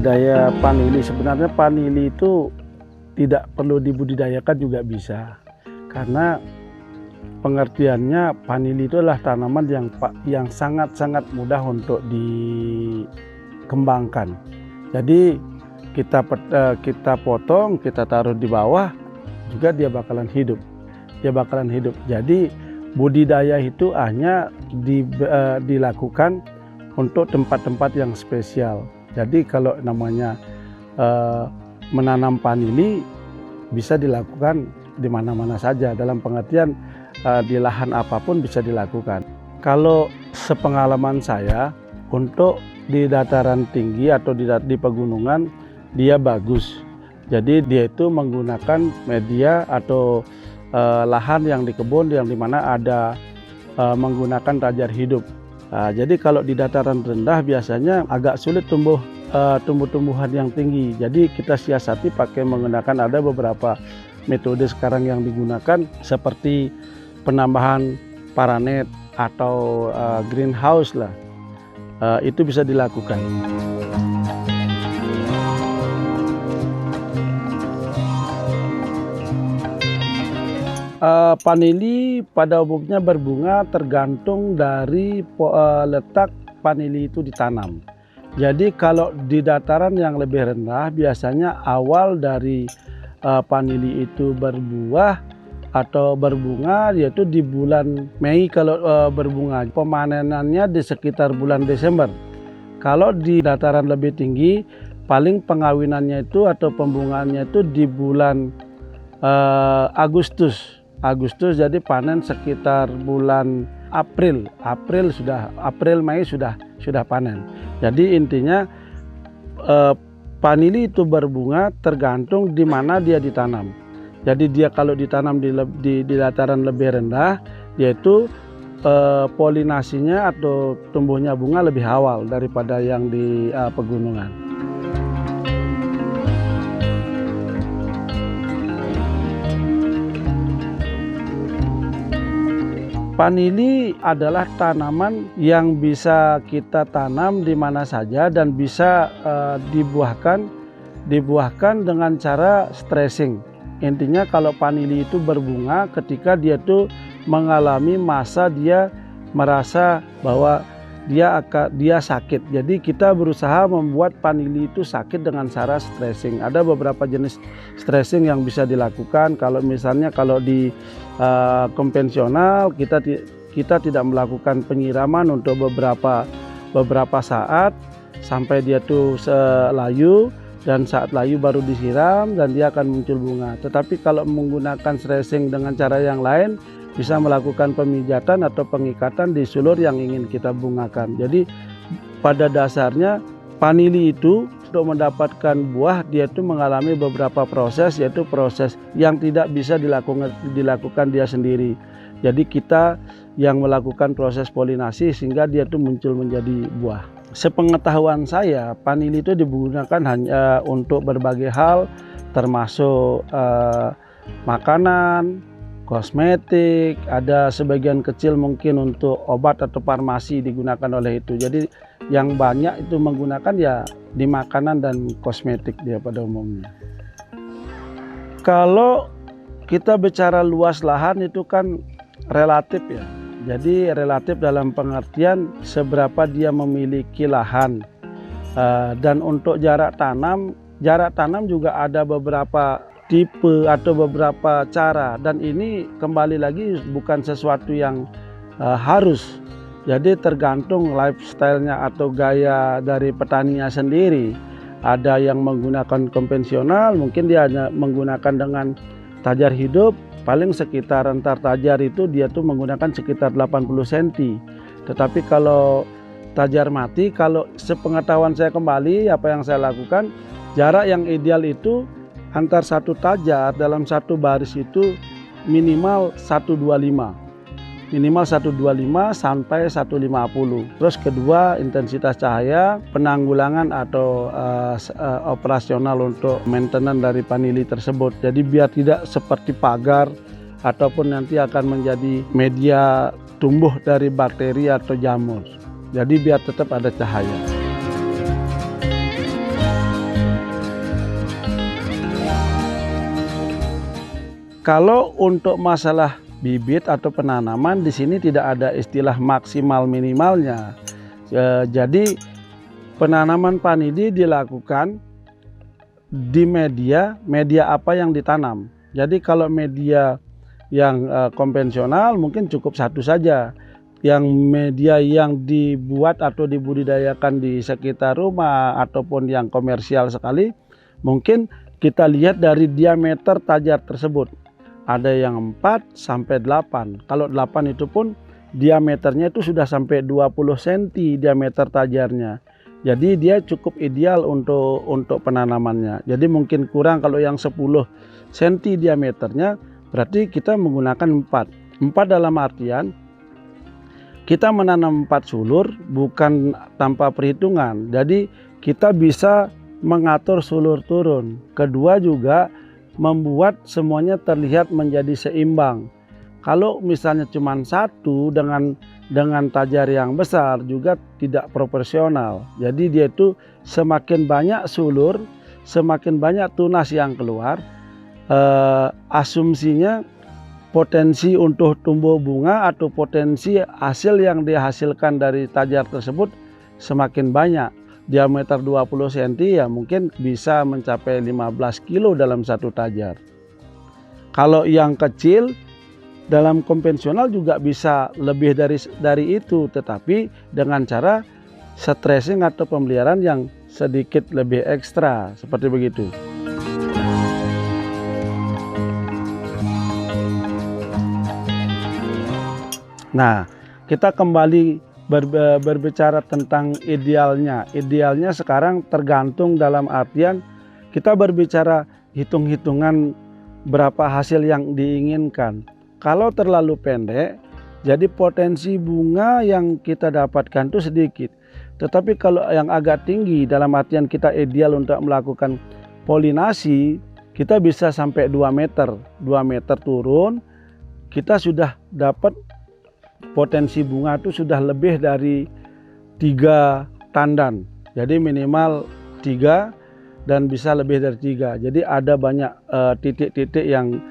budidaya panili, sebenarnya panili itu tidak perlu dibudidayakan juga bisa, karena pengertiannya panili itu adalah tanaman yang sangat-sangat mudah untuk dikembangkan. Jadi kita potong, kita taruh di bawah, juga dia bakalan hidup. Jadi budidaya itu hanya dilakukan untuk tempat-tempat yang spesial. Jadi kalau namanya menanam panili bisa dilakukan di mana-mana saja, dalam pengertian di lahan apapun bisa dilakukan. Kalau sepengalaman saya, untuk di dataran tinggi atau di pegunungan dia bagus. Jadi dia itu menggunakan media atau lahan yang di kebun yang dimana ada menggunakan tajar hidup. Jadi kalau di dataran rendah biasanya agak sulit tumbuh-tumbuhan yang tinggi. Jadi kita siasati pakai menggunakan, ada beberapa metode sekarang yang digunakan seperti penambahan paranet atau greenhouse lah. Itu bisa dilakukan. Panili pada umumnya berbunga tergantung dari letak panili itu ditanam. Jadi kalau di dataran yang lebih rendah biasanya awal dari panili itu berbuah atau berbunga yaitu di bulan Mei kalau berbunga. Pemanenannya di sekitar bulan Desember. Kalau di dataran lebih tinggi paling pengawinannya itu atau pembungaannya itu di bulan Agustus, jadi panen sekitar bulan April Mei sudah panen. Jadi intinya panili itu berbunga tergantung di mana dia ditanam. Jadi dia kalau ditanam di dataran lebih rendah, yaitu polinasinya atau tumbuhnya bunga lebih awal daripada yang di pegunungan. Panili adalah tanaman yang bisa kita tanam di mana saja dan bisa dibuahkan dengan cara stressing. Intinya kalau panili itu berbunga ketika dia tuh mengalami masa dia merasa bahwa dia sakit. Jadi kita berusaha membuat panili itu sakit dengan cara stressing. Ada beberapa jenis stressing yang bisa dilakukan. Kalau misalnya di konvensional kita tidak melakukan penyiraman untuk beberapa saat sampai dia tuh layu, dan saat layu baru disiram dan dia akan muncul bunga. Tetapi kalau menggunakan stressing dengan cara yang lain, bisa melakukan pemijatan atau pengikatan di sulur yang ingin kita bungakan. Jadi pada dasarnya panili itu untuk mendapatkan buah dia itu mengalami beberapa proses, yaitu proses yang tidak bisa dilakukan dia sendiri. Jadi kita yang melakukan proses polinasi sehingga dia itu muncul menjadi buah. Sepengetahuan saya, panili itu digunakan hanya untuk berbagai hal, termasuk makanan, kosmetik, ada sebagian kecil mungkin untuk obat atau farmasi digunakan oleh itu. Jadi yang banyak itu menggunakan ya di makanan dan kosmetik dia pada umumnya. Kalau kita bicara luas lahan itu kan relatif ya. Jadi relatif dalam pengertian seberapa dia memiliki lahan. Dan untuk jarak tanam juga ada beberapa tipe atau beberapa cara, dan ini kembali lagi bukan sesuatu yang harus. Jadi tergantung lifestyle-nya atau gaya dari petaninya sendiri. Ada yang menggunakan konvensional, mungkin dia hanya menggunakan dengan tajar hidup, paling sekitar antar tajar itu dia tuh menggunakan sekitar 80 cm. Tetapi kalau tajar mati, kalau sepengetahuan saya kembali apa yang saya lakukan, jarak yang ideal itu antar satu tajar dalam satu baris itu minimal 125 sampai 150. Terus kedua, intensitas cahaya, penanggulangan atau operasional untuk maintenance dari panili tersebut. Jadi biar tidak seperti pagar ataupun nanti akan menjadi media tumbuh dari bakteri atau jamur. Jadi biar tetap ada cahaya. Kalau untuk masalah bibit atau penanaman, di sini tidak ada istilah maksimal minimalnya. Jadi penanaman panili dilakukan di media apa yang ditanam. Jadi kalau media yang konvensional mungkin cukup satu saja. Yang media yang dibuat atau dibudidayakan di sekitar rumah ataupun yang komersial sekali, mungkin kita lihat dari diameter tajar tersebut. Ada yang 4 sampai 8. Kalau 8 itu pun diameternya itu sudah sampai 20 cm diameter tajarnya. Jadi dia cukup ideal untuk penanamannya. Jadi mungkin kurang kalau yang 10 cm diameternya, berarti kita menggunakan 4. 4 dalam artian kita menanam 4 sulur bukan tanpa perhitungan. Jadi kita bisa mengatur sulur turun. Kedua juga membuat semuanya terlihat menjadi seimbang. Kalau misalnya cuma satu dengan tajar yang besar juga tidak proporsional. Jadi dia itu semakin banyak sulur, semakin banyak tunas yang keluar, asumsinya potensi untuk tumbuh bunga atau potensi hasil yang dihasilkan dari tajar tersebut semakin banyak. Diameter 20 cm ya mungkin bisa mencapai 15 kilo dalam satu tajar. Kalau yang kecil dalam konvensional juga bisa lebih dari itu, tetapi dengan cara stressing atau pemeliharaan yang sedikit lebih ekstra, seperti begitu. Nah, kita kembali berbicara tentang idealnya. Idealnya sekarang tergantung dalam artian kita berbicara hitung-hitungan berapa hasil yang diinginkan. Kalau terlalu pendek, jadi potensi bunga yang kita dapatkan itu sedikit. Tetapi kalau yang agak tinggi dalam artian kita ideal untuk melakukan polinasi, kita bisa sampai 2 meter. 2 meter turun, kita sudah dapat potensi bunga itu sudah lebih dari 3 tandan. Jadi minimal 3 dan bisa lebih dari 3. Jadi ada banyak titik-titik yang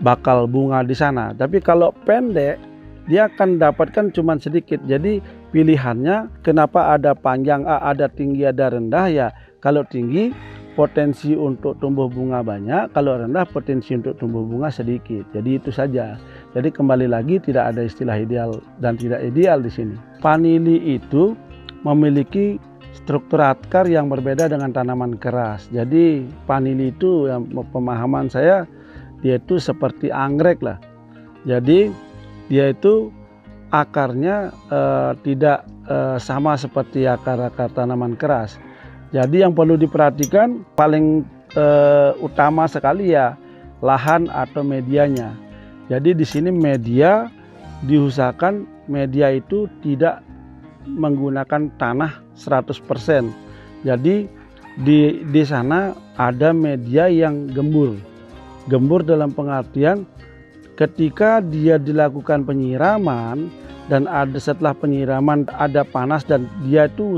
bakal bunga di sana. Tapi kalau pendek dia akan dapatkan cuma sedikit. Jadi pilihannya kenapa ada panjang, ada tinggi, ada rendah ya. Kalau tinggi potensi untuk tumbuh bunga banyak, kalau rendah potensi untuk tumbuh bunga sedikit. Jadi itu saja. Jadi kembali lagi tidak ada istilah ideal dan tidak ideal di sini. Panili itu memiliki struktur akar yang berbeda dengan tanaman keras. Jadi panili itu yang pemahaman saya dia itu seperti anggrek lah. Jadi dia itu akarnya tidak sama seperti akar-akar tanaman keras. Jadi yang perlu diperhatikan paling utama sekali ya lahan atau medianya. Jadi di sini media diusahakan media itu tidak menggunakan tanah 100%. Jadi di sana ada media yang gembur. Gembur dalam pengertian ketika dia dilakukan penyiraman dan setelah penyiraman ada panas dan dia itu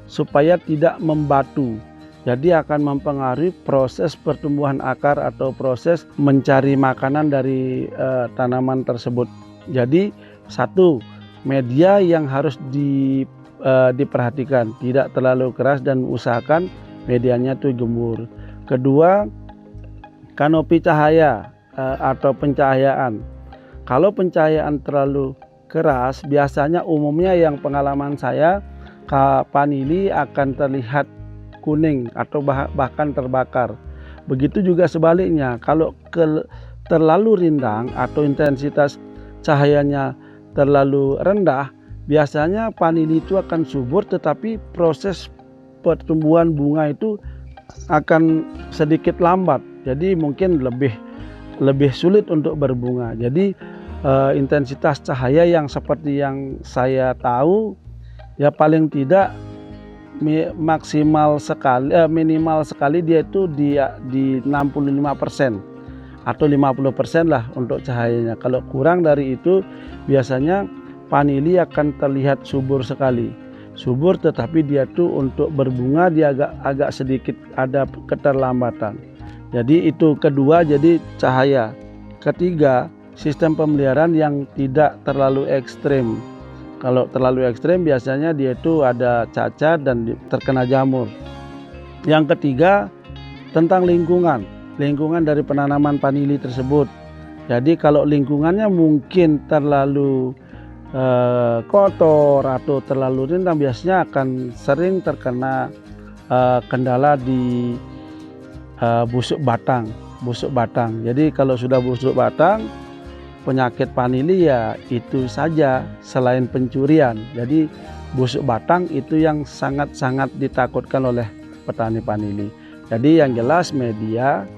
supaya tidak membatu. Jadi akan mempengaruhi proses pertumbuhan akar atau proses mencari makanan dari tanaman tersebut. Jadi satu, media yang harus diperhatikan, tidak terlalu keras dan usahakan medianya itu gembur. Kedua, kanopi cahaya atau pencahayaan. Kalau pencahayaan terlalu keras, biasanya umumnya yang pengalaman saya, panili akan terlihat kuning atau bahkan terbakar. Begitu juga sebaliknya, kalau terlalu rindang atau intensitas cahayanya terlalu rendah, biasanya panili itu akan subur tetapi proses pertumbuhan bunga itu akan sedikit lambat. Jadi mungkin lebih sulit untuk berbunga. Jadi intensitas cahaya yang seperti yang saya tahu ya paling tidak maksimal sekali minimal sekali dia itu di 65% atau 50% lah untuk cahayanya. Kalau kurang dari itu biasanya panili akan terlihat subur sekali. Subur tetapi dia tuh untuk berbunga dia agak sedikit ada keterlambatan. Jadi itu kedua, jadi cahaya. Ketiga, sistem pemeliharaan yang tidak terlalu ekstrim. Kalau terlalu ekstrim biasanya dia itu ada cacat dan terkena jamur. Yang ketiga, tentang lingkungan dari penanaman vanili tersebut. Jadi kalau lingkungannya mungkin terlalu kotor atau terlalu rindang, biasanya akan sering terkena kendala di busuk batang. Jadi kalau sudah busuk batang, penyakit vanili ya itu saja selain pencurian. Jadi busuk batang itu yang sangat-sangat ditakutkan oleh petani vanili. Jadi yang jelas media,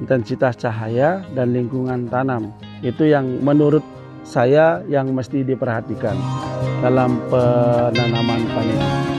intensitas cahaya, dan lingkungan tanam itu yang menurut saya yang mesti diperhatikan dalam penanaman vanili.